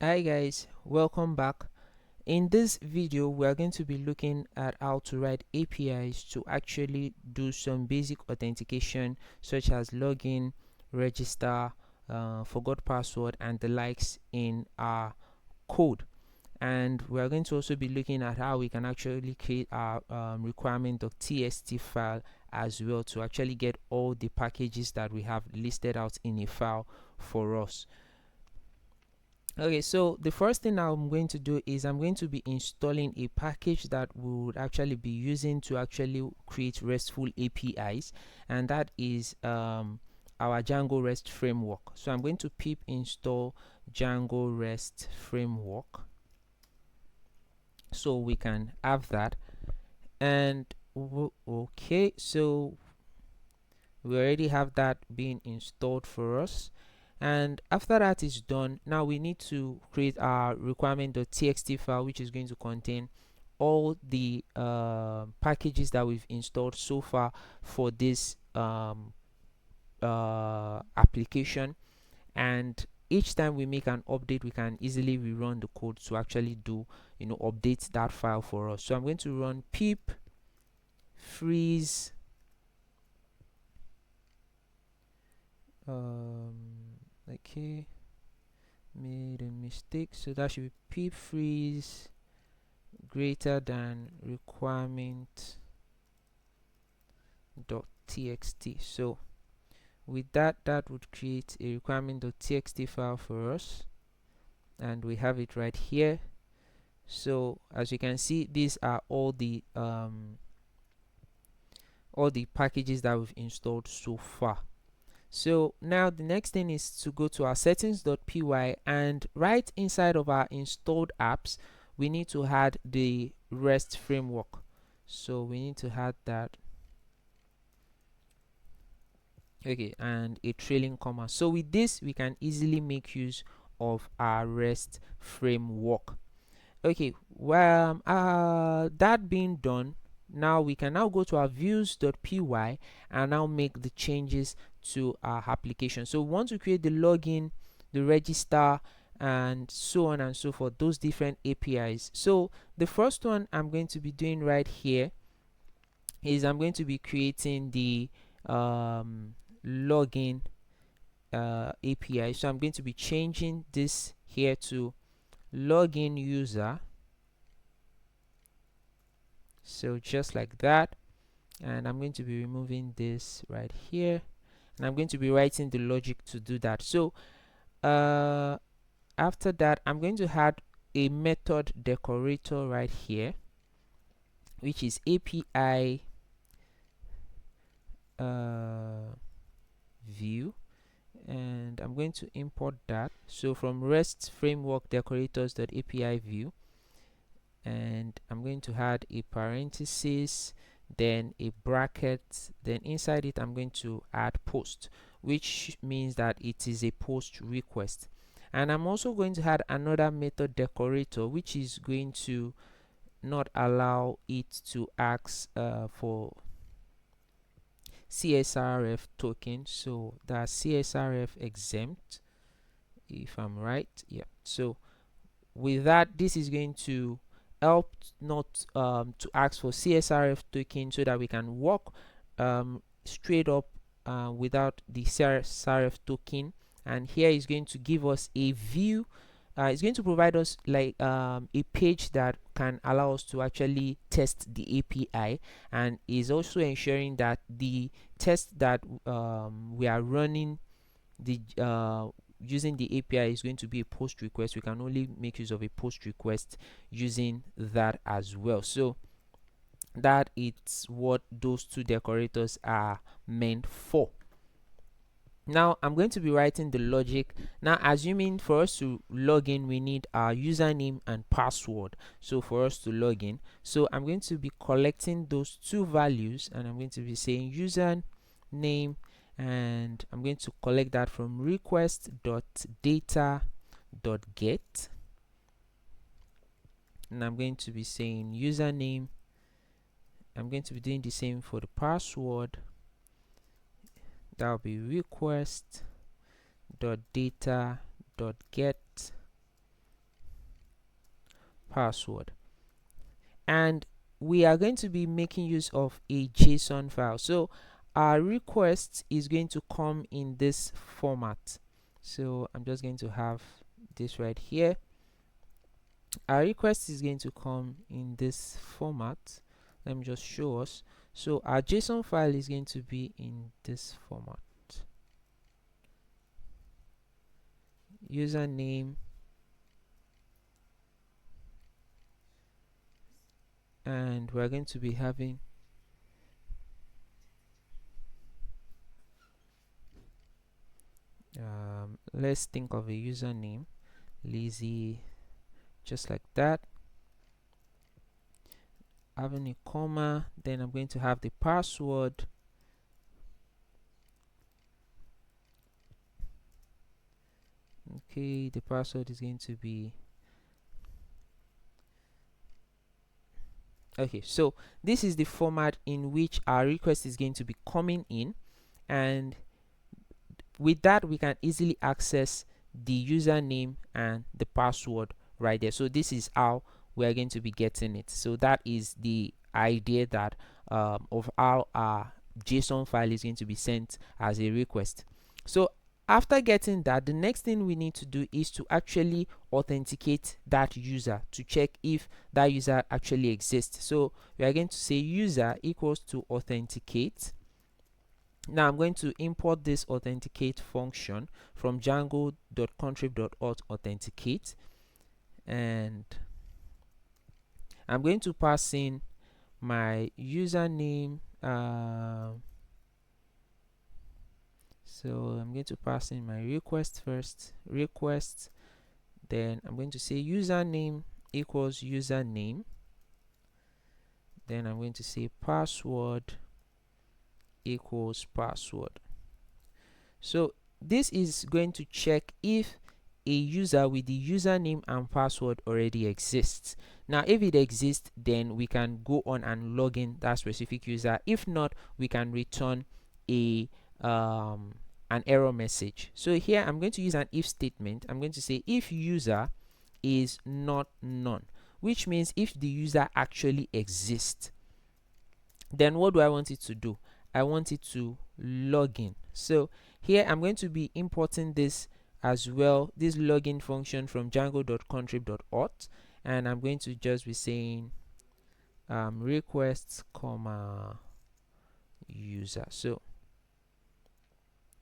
Hi guys, welcome back. In this video we are going to be looking at how to write APIs to actually do some basic authentication such as login, register, forgot password and the likes in our code. And we are going to also be looking at how we can actually create our requirement.txt file as well to actually get all the packages that we have listed out in a file for us. Okay, so the first thing I'm going to do is I'm going to be installing a package that we would actually be using to actually create RESTful APIs, and that is our Django REST framework. So I'm going to pip install Django REST framework so we can have that. And okay, so we already have that being installed for us. And after that is done, now we need to create our requirement.txt file, which is going to contain all the packages that we've installed so far for this application. And each time we make an update, we can easily rerun the code to actually do update that file for us. So I'm going to run pip freeze okay, made a mistake, so that should be pip freeze greater than requirement dot txt. So with that would create a requirement dot txt file for us, and we have it right here. So as you can see, these are all the packages that we've installed so far. So now the next thing is to go to our settings.py, and right inside of our installed apps we need to add the REST framework. So we need to add that, okay, and a trailing comma. So with this we can easily make use of our REST framework. Okay, well, that being done, now we can now go to our views.py and now make the changes to our application. So we want to create the login, the register, and so on and so forth, those different APIs. So the first one I'm going to be doing right here is I'm going to be creating the login API. So I'm going to be changing this here to login user, so just like that. And I'm going to be removing this right here, and I'm going to be writing the logic to do that. So after that I'm going to add a method decorator right here, which is API view, and I'm going to import that. So from REST framework decorators.api view, and I'm going to add a parenthesis, then a bracket, then inside it I'm going to add post, which means that it is a post request. And I'm also going to add another method decorator, which is going to not allow it to ask for CSRF token. So that's CSRF exempt, if I'm right. Yeah, so with that, this is going to help not to ask for CSRF token, so that we can work straight up without the CSRF token. And here is going to give us a view. It's going to provide us like a page that can allow us to actually test the API, and is also ensuring that the test that we are running the using the API is going to be a post request. We can only make use of a post request using that as well. So that is what those two decorators are meant for. Now I'm going to be writing the logic. Now assuming for us to log in we need our username and password, so for us to log in, so I'm going to be collecting those two values, and I'm going to be saying username, and I'm going to collect that from request.data.get, and I'm going to be saying username. I'm going to be doing the same for the password. That will be request.data.get, password. And we are going to be making use of a JSON file. So our request is going to come in this format. So I'm just going to have this right here. Our request is going to come in this format. Let me just show us. So our JSON file is going to be in this format. Username and we're going to be having let's think of a username, Lizzie, just like that, having a comma. Then I'm going to have the password, okay. The password is going to be okay. So this is the format in which our request is going to be coming in, and with that we can easily access the username and the password right there. So this is how we are going to be getting it. So that is the idea that of how our JSON file is going to be sent as a request. So after getting that, the next thing we need to do is to actually authenticate that user to check if that user actually exists. So we are going to say user equals to authenticate. Now I'm going to import this authenticate function from django.contrib.auth authenticate, and I'm going to pass in my username. So I'm going to pass in my request first, request, then I'm going to say username equals username, then I'm going to say password equals password. So this is going to check if a user with the username and password already exists. Now if it exists, then we can go on and log in that specific user. If not, we can return a an error message. So here I'm going to use an if statement. I'm going to say if user is not none, which means if the user actually exists, then what do I want it to do? I want it to log in. So here I'm going to be importing this as well, this login function from django.contrib.auth, and I'm going to just be saying requests comma user. So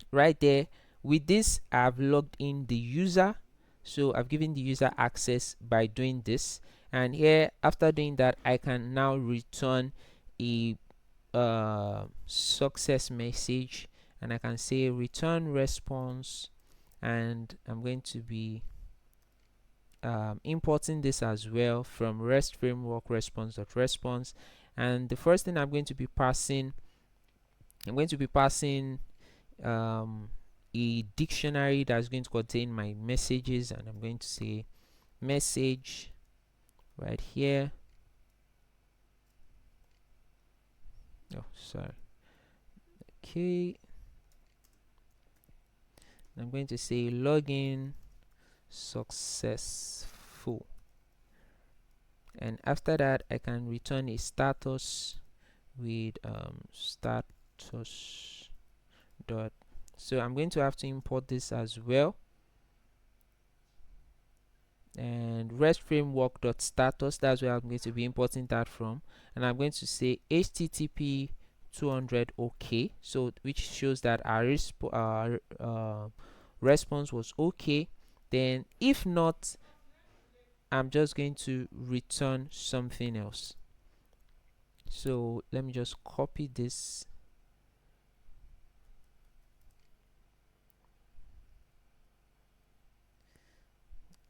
right there, with this I've logged in the user, so I've given the user access by doing this, and here after doing that I can now return a success message, and I can say return response, and I'm going to be importing this as well from REST framework response.response. And the first thing I'm going to be passing, I'm going to be passing a dictionary that's going to contain my messages, and I'm going to say message right here. Oh, sorry. Okay, I'm going to say login successful, and after that I can return a status with status dot. So I'm going to have to import this as well, and REST framework dot status, that's where I'm going to be importing that from, and I'm going to say http 200 OK, so which shows that our response was okay. Then if not, I'm just going to return something else. So let me just copy this.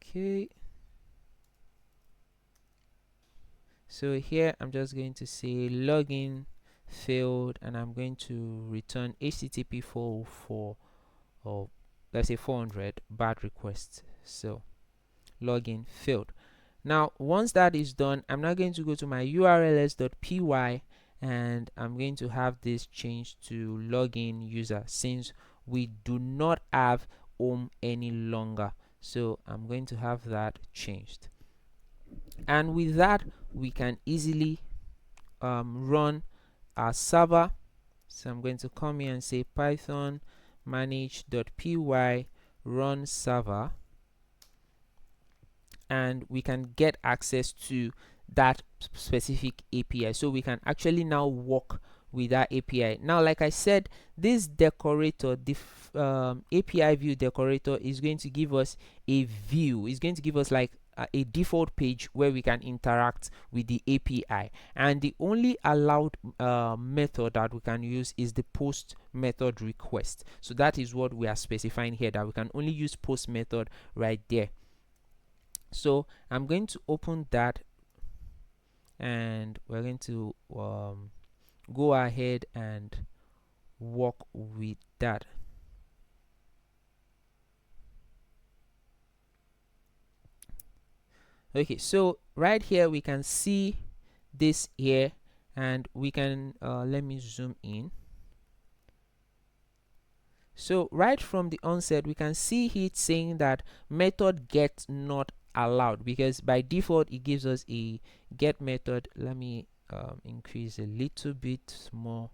Okay, so here I'm just going to say login failed, and I'm going to return http 404, or let's say 400 bad requests. So login failed. Now once that is done, I'm now going to go to my urls.py, and I'm going to have this changed to login user, since we do not have home any longer. So I'm going to have that changed. And with that, we can easily run our server. So I'm going to come here and say python manage.py run server, and we can get access to that specific API. So we can actually now work with that API. Now, like I said, this decorator, the API view decorator, is going to give us a view. It's going to give us like a default page where we can interact with the API, and the only allowed method that we can use is the post method request. So that is what we are specifying here, that we can only use post method right there. So I'm going to open that, and we're going to go ahead and work with that. Okay, so right here we can see this here, and we can let me zoom in. So right from the onset, we can see it saying that method get not allowed, because by default it gives us a get method. Let me increase a little bit more,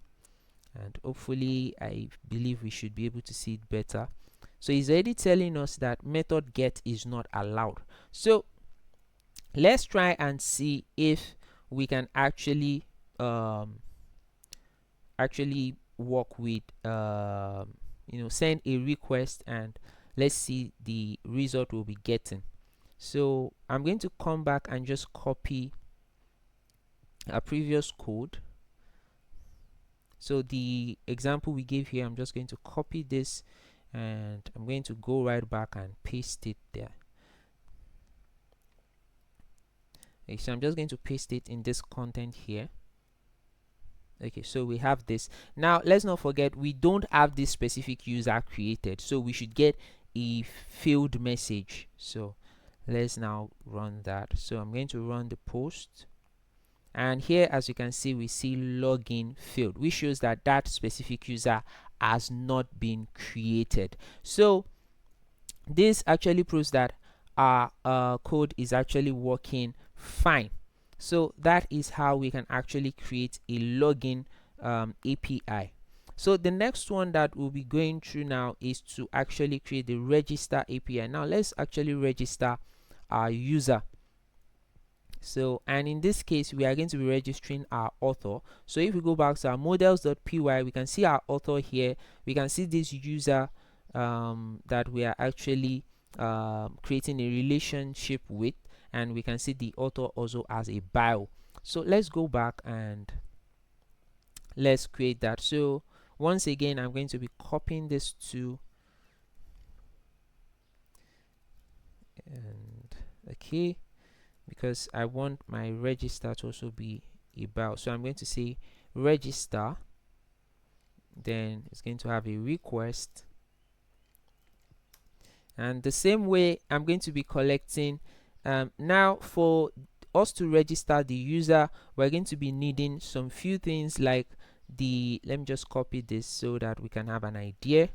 and hopefully I believe we should be able to see it better. So it's already telling us that method get is not allowed. So let's try and see if we can actually work with send a request, and let's see the result we'll be getting. So I'm going to come back and just copy a previous code. So the example we gave here, I'm just going to copy this, and I'm going to go right back and paste it there. Okay, so I'm just going to paste it in this content here. Okay, so we have this. Now let's not forget, we don't have this specific user created, so we should get a failed message. So let's now run that. So I'm going to run the post, and here, as you can see, we see login failed, which shows that that specific user has not been created. So this actually proves that our code is actually working fine. So that is how we can actually create a login API. So the next one that we'll be going through now is to actually create the register API. Now let's actually register our user. So, and in this case, we are going to be registering our author. So if we go back to our models.py, we can see our author here. We can see this user that we are actually creating a relationship with, and we can see the author also has a bio. So let's go back and let's create that. So once again, I'm going to be copying this to, and okay, because I want my register to also be a bio. So I'm going to say register, then it's going to have a request, and the same way I'm going to be collecting now for us to register the user, we're going to be needing some few things, like the, let me just copy this so that we can have an idea.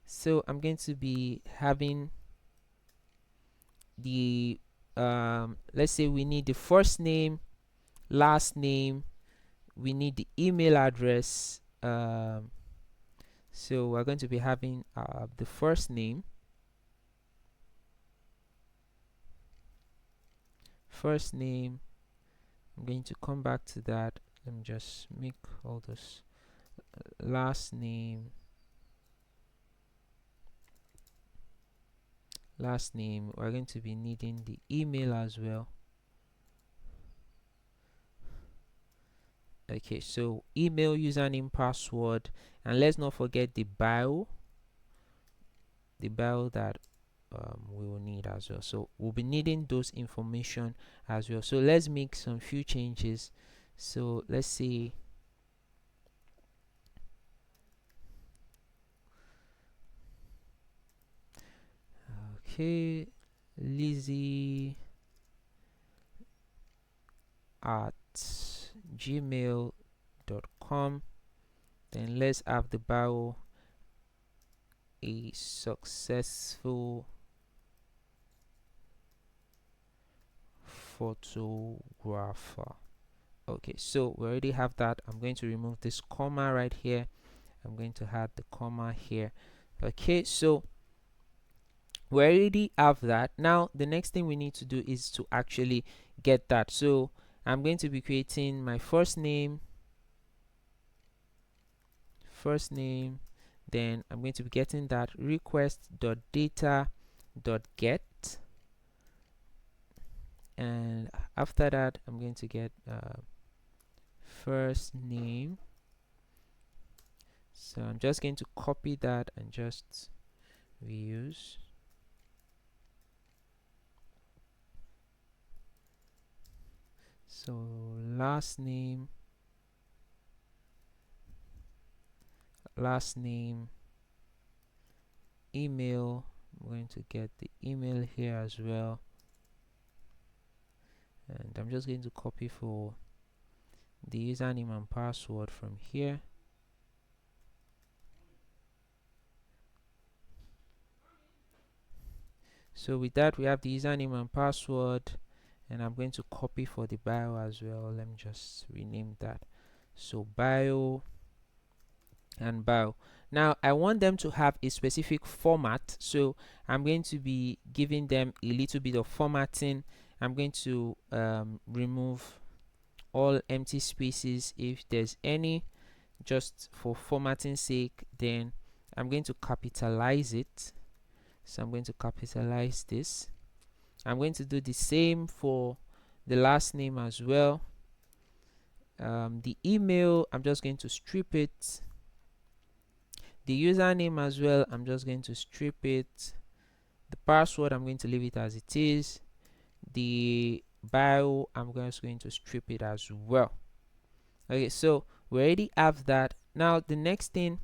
So I'm going to be having the let's say we need the first name, last name, we need the email address. So we're going to be having the first name, I'm going to come back to that. Let me just make all this last name, we're going to be needing the email as well. Okay, so email, username, password, and let's not forget the bio that we will need as well. So we'll be needing those information as well. So let's make some few changes. So let's see, okay, Lizzie at gmail.com. Then let's have the bio, a successful photographer. Okay, so we already have that. I'm going to remove this comma right here. I'm going to add the comma here. Okay, so we already have that. Now the next thing we need to do is to actually get that. So I'm going to be creating my first name, then I'm going to be getting that request.data.get, and after that I'm going to get first name. So I'm just going to copy that and just reuse. So last name, email. I'm going to get the email here as well, and I'm just going to copy for the username and password from here. So with that, we have the username and password, and I'm going to copy for the bio as well. Let me just rename that. So bio and bio. Now I want them to have a specific format, so I'm going to be giving them a little bit of formatting. I'm going to remove all empty spaces if there's any, just for formatting sake. Then I'm going to capitalize it. So I'm going to capitalize this. I'm going to do the same for the last name as well. The email, I'm just going to strip it. The username as well, I'm just going to strip it. The password, I'm going to leave it as it is. The bio, I'm just going to strip it as well. Okay, so we already have that. Now the next thing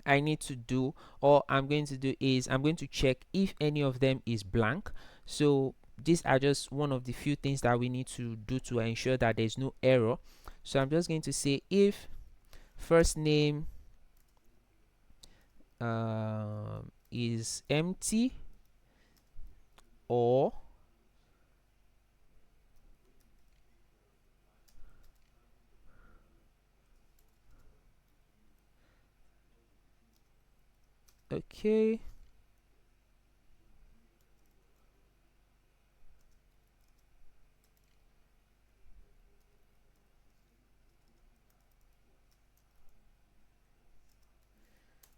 I need to do, or I'm going to do, is I'm going to check if any of them is blank. So these are just one of the few things that we need to do to ensure that there's no error. So I'm just going to say if first name is empty, or okay,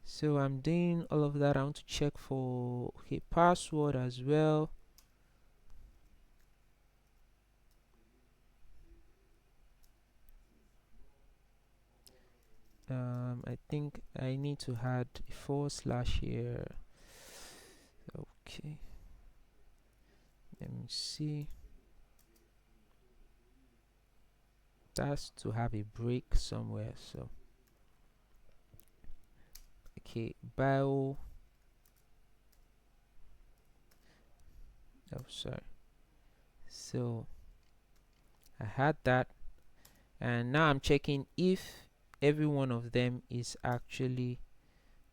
so I'm doing all of that. I want to check for password as well. I think I need to add a / here. Okay, let me see. That's to have a break somewhere. So okay, bio, oh sorry, so I had that, and now I'm checking if every one of them is actually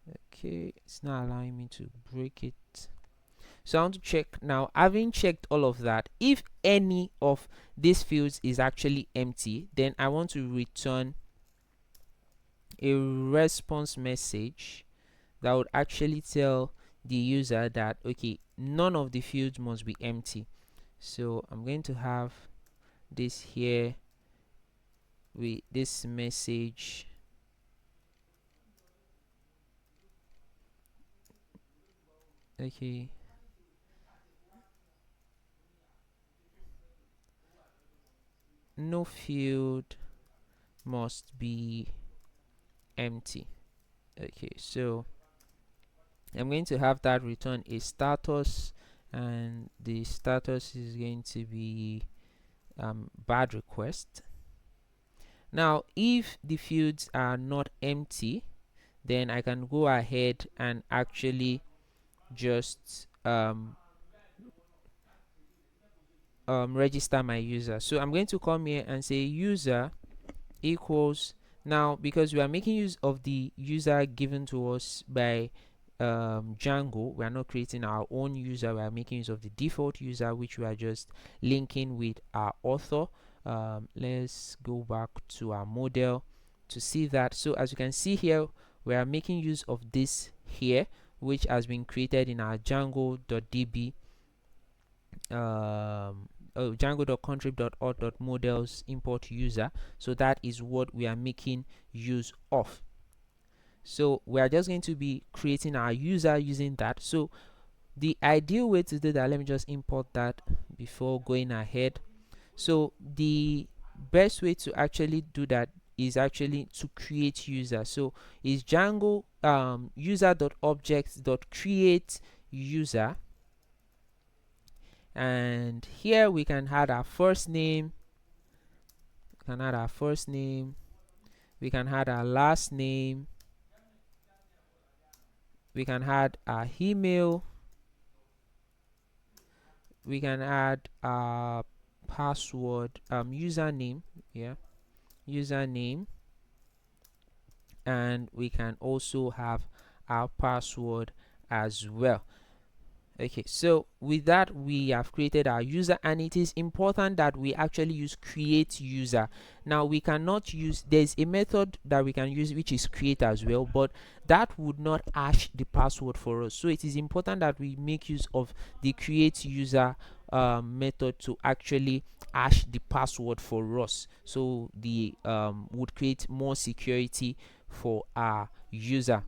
okay. It's not allowing me to break it. So I want to check now. Having checked all of that, if any of these fields is actually empty, then I want to return a response message that would actually tell the user that okay, none of the fields must be empty. So I'm going to have this here with this message. Okay, no field must be empty. Okay, so I'm going to have that return a status, and the status is going to be bad request. Now if the fields are not empty, then I can go ahead and actually just register my user. So I'm going to come here and say user equals, now because we are making use of the user given to us by Django. We are not creating our own user. We are making use of the default user, which we are just linking with our author. Let's go back to our model to see that. So as you can see here, we are making use of this here, which has been created in our django.db django.contrib.auth.models import user. So that is what we are making use of. So we are just going to be creating our user using that. So the ideal way to do that, let me just import that before going ahead. So the best way to actually do that is actually to create user. So is Django user.objects.create user, and here we can add our first name, we can add our last name, we can add our email, we can add our password, username, username, and we can also have our password as well. Okay, so with that we have created our user, and it is important that we actually use create user. Now we cannot use, there's a method that we can use which is create as well, but that would not hash the password for us. So it is important that we make use of the create user method to actually hash the password for us, so the would create more security for our user.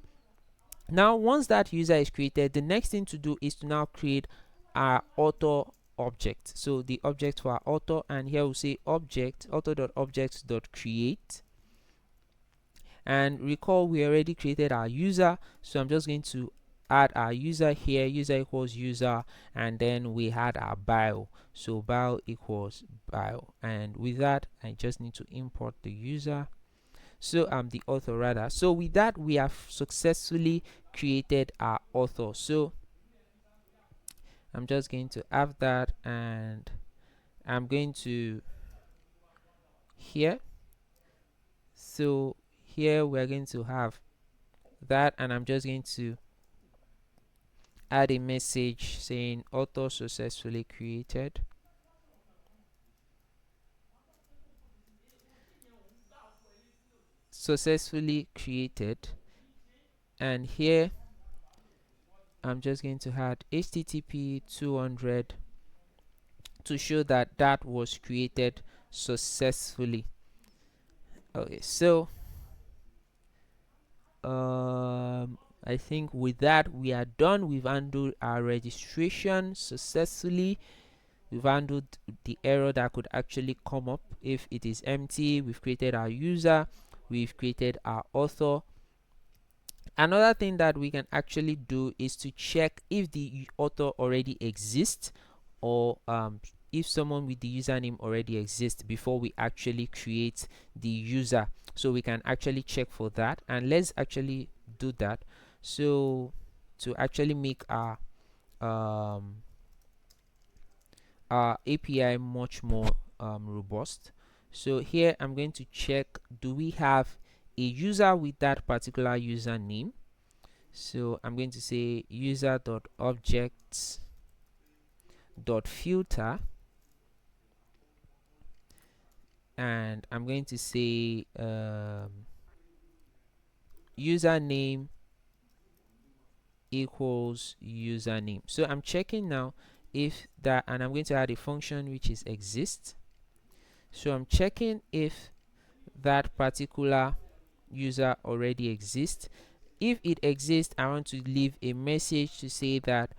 Now once that user is created, the next thing to do is to now create our author object. So the object for our author, and here we'll say object author.objects.create, and recall we already created our user, so I'm just going to add our user here, user equals user, and then we had our bio, so bio equals bio, and with that I just need to import the user, so I'm the author rather. So with that we have successfully created our author. So I'm just going to have that, and I'm going to here, so here we're going to have that, and I'm just going to add a message saying author successfully created. Successfully created, and here I'm just going to add http 200 to show that that was created successfully. Okay, so I think with that we are done. We've handled our registration successfully. We've handled the error that could actually come up if it is empty. We've created our user, we've created our author. Another thing that we can actually do is to check if the author already exists, or if someone with the username already exists before we actually create the user. So we can actually check for that, and let's actually do that. So to actually make our API much more robust, so here I'm going to check, do we have a user with that particular username? So I'm going to say user.objects.filter, and I'm going to say username equals username. So I'm checking now if that, and I'm going to add a function which is exist. So I'm checking if that particular user already exists. If it exists, I want to leave a message to say that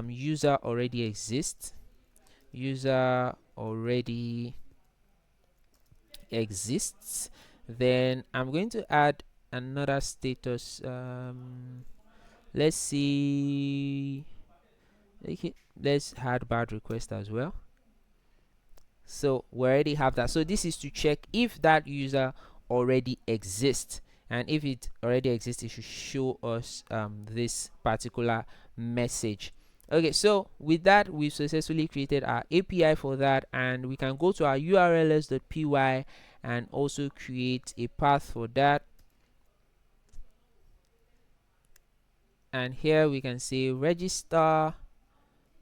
user already exists, user already exists. Then I'm going to add another status, let's see, okay, let's add bad request as well. So we already have that. So this is to check if that user already exists, and if it already exists, it should show us this particular message. Okay, so with that we've successfully created our API for that, and we can go to our urls.py and also create a path for that, and here we can say register,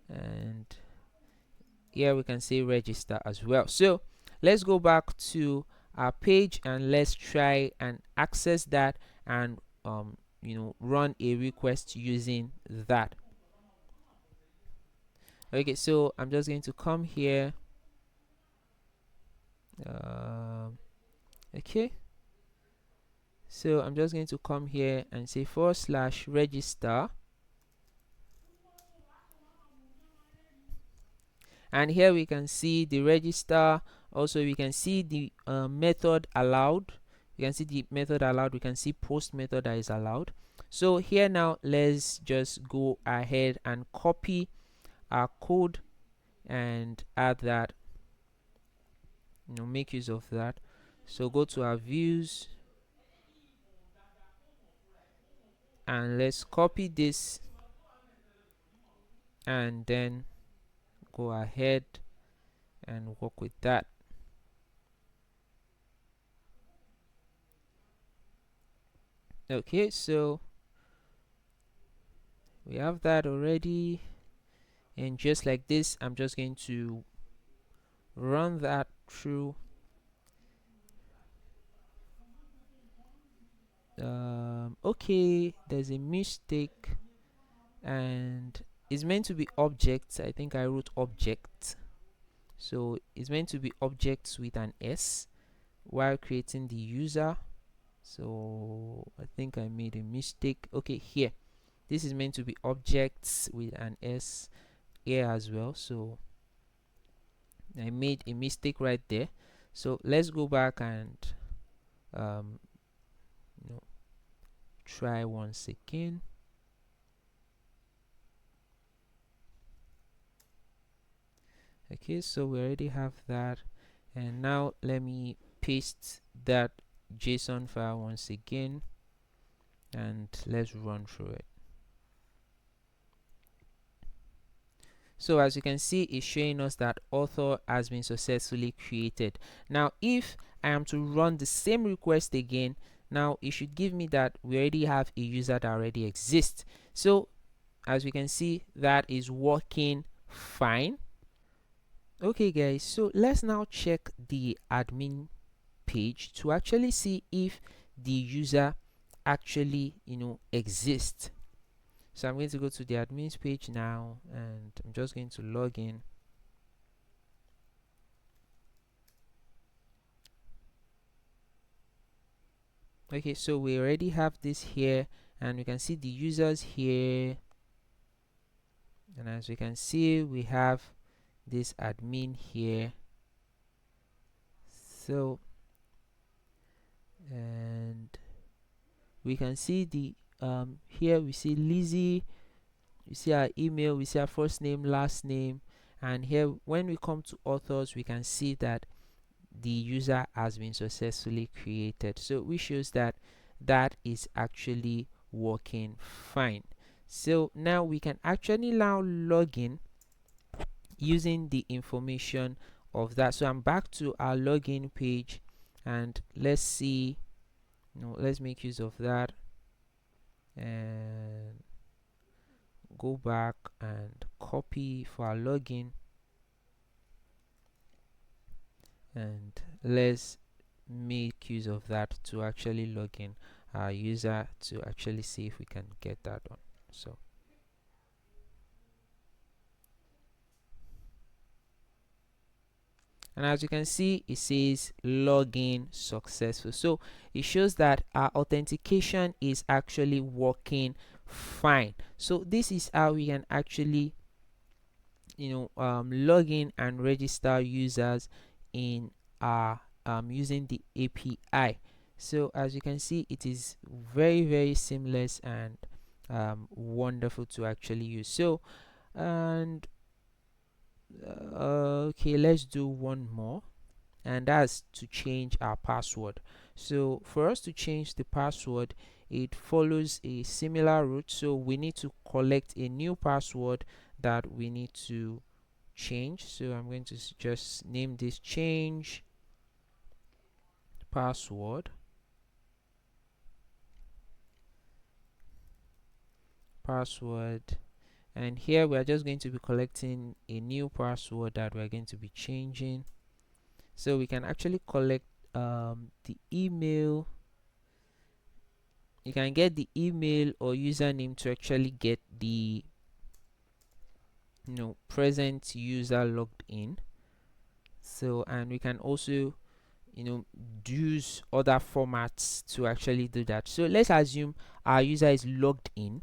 and here we can say register as well. So let's go back to our page and let's try and access that and run a request using that. Okay, so I'm just going to come here. Okay, so I'm just going to come here and say /register, and here we can see the register. Also we can see the method allowed. You can see the method allowed. We can see post method that is allowed. So here now let's just go ahead and copy our code and add that, make use of that. So go to our views and let's copy this and then go ahead and work with that. Okay, so we have that already, and just like this I'm just going to run that through. Okay, there's a mistake, and it's meant to be objects. I think I wrote object, so it's meant to be objects with an S while creating the user. So I think I made a mistake. Okay, here this is meant to be objects with an S here as well, so I made a mistake right there. So let's go back and um, try once again. Okay, so we already have that, and now let me paste that JSON file once again and let's run through it. So as you can see, it's showing us that author has been successfully created. Now if I am to run the same request again, now it should give me that we already have a user that already exists. So as we can see, that is working fine. Okay guys, so let's now check the admin page to actually see if the user actually exists. So I'm going to go to the admins page now and I'm just going to log in. Okay, so we already have this here and we can see the users here, and as we can see we have this admin here. So and we can see the here we see Lizzie, we see our email, we see our first name, last name, and here when we come to authors we can see that the user has been successfully created, so which shows that that is actually working fine. So now we can actually now log in using the information of that. So I'm back to our login page and let's see, let's make use of that and go back and copy for our login, and let's make use of that to actually log in our user to actually see if we can get that on. So and as you can see it says login successful, so it shows that our authentication is actually working fine. So this is how we can actually log in and register users in our using the API. So as you can see it is very seamless and wonderful to actually use. So and okay, let's do one more, and that's to change our password. So for us to change the password, it follows a similar route. So we need to collect a new password that we need to change. So I'm going to just name this change password. password, and here we are just going to be collecting a new password that we're going to be changing. So we can actually collect the email. You can get the email or username to actually get the present user logged in. So, and we can also use other formats to actually do that. So let's assume our user is logged in.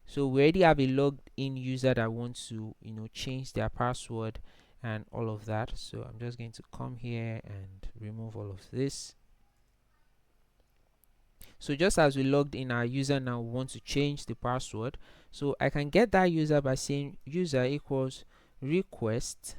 So we already have a logged in user that wants to change their password and all of that. So I'm just going to come here and remove all of this. So just as we logged in, our user now wants to change the password. So I can get that user by saying user equals request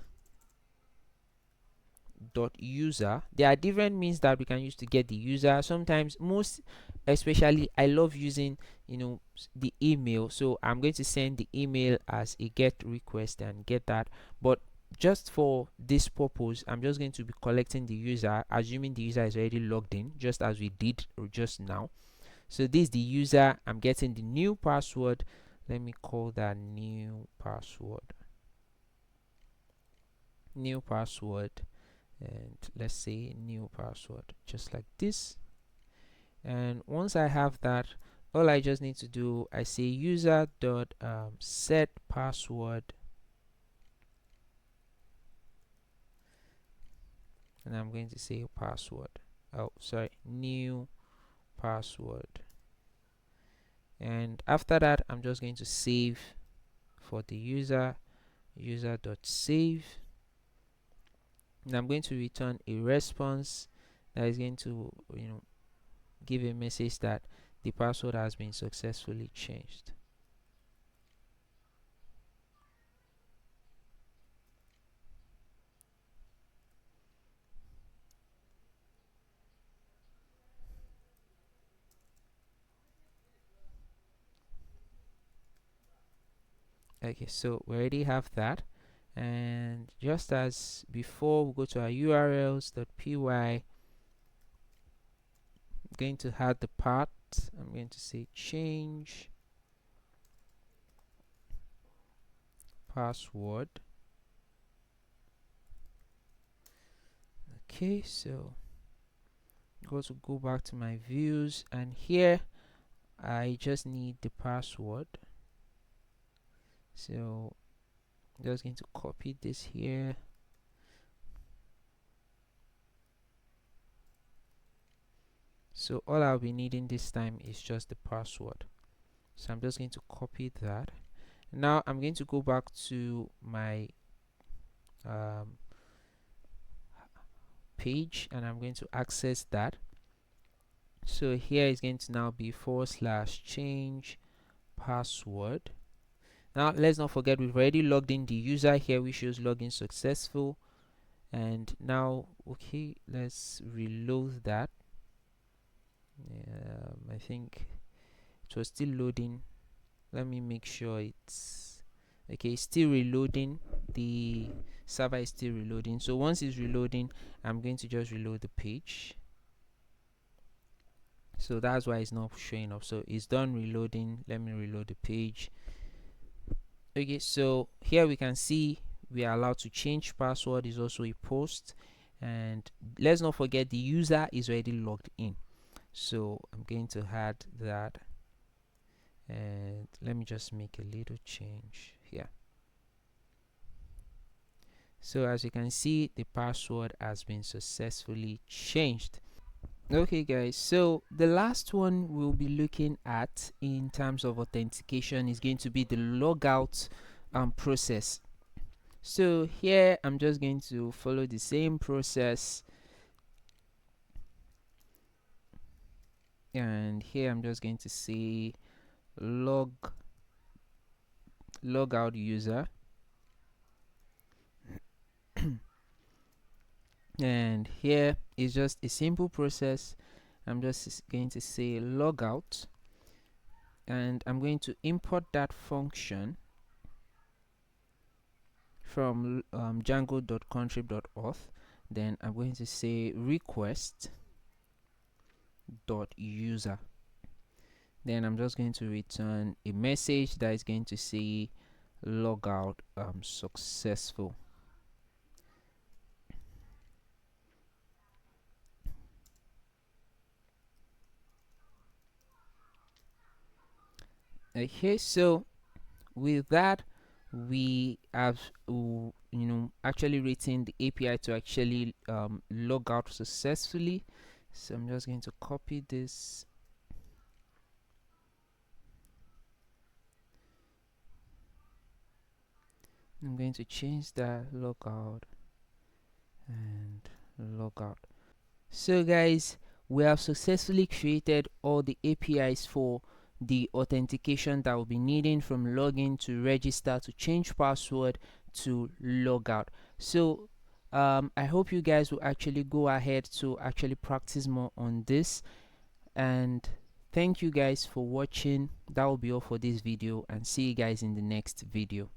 dot user. There are different means that we can use to get the user. Sometimes, most especially, I love using the email. So I'm going to send the email as a get request and get that. But just for this purpose, I'm just going to be collecting the user, assuming the user is already logged in, just as we did just now. So this is the user. I'm getting the new password. Let me call that new password. New password. And let's say new password, just like this. And once I have that, all I just need to do, I say user dot set password, and I'm going to say password. Oh, sorry, new password. And after that, I'm just going to save for the user dot save, and I'm going to return a response that is going to give a message that the password has been successfully changed. Okay, so we already have that, and just as before, we go to our urls.py. I'm going to add the path. I'm going to say change password. Okay, so I'm to go back to my views, and here I just need the password. So I'm just going to copy this here. So all I'll be needing this time is just the password. So I'm just going to copy that. Now I'm going to go back to my page, and I'm going to access that. So here is going to now be /change password. Now let's not forget, we've already logged in the user here, which shows login successful. And now, okay, let's reload that. I think it was still loading. Let me make sure it's okay. It's still reloading. The server is still reloading. So once it's reloading, I'm going to just reload the page. So that's why it's not showing up. So it's done reloading. Let me reload the page. Okay, so here we can see we are allowed to change password. Is also a post, and let's not forget the user is already logged in. So I'm going to add that, and let me just make a little change here. So as you can see, the password has been successfully changed. Okay guys, so the last one we'll be looking at in terms of authentication is going to be the logout process. So here I'm just going to follow the same process, and here I'm just going to say logout user, and here is just a simple process. I'm just going to say logout, and I'm going to import that function from django.contrib.auth. Then I'm going to say request dot user. Then I'm just going to return a message that is going to say logout successful. Okay, so with that, we have actually written the API to actually log out successfully. So I'm just going to copy this. I'm going to change that logout and logout. So guys, we have successfully created all the APIs for the authentication that we'll be needing, from login to register to change password to logout. So I hope you guys will actually go ahead to actually practice more on this, and thank you guys for watching. That will be all for this video, and see you guys in the next video.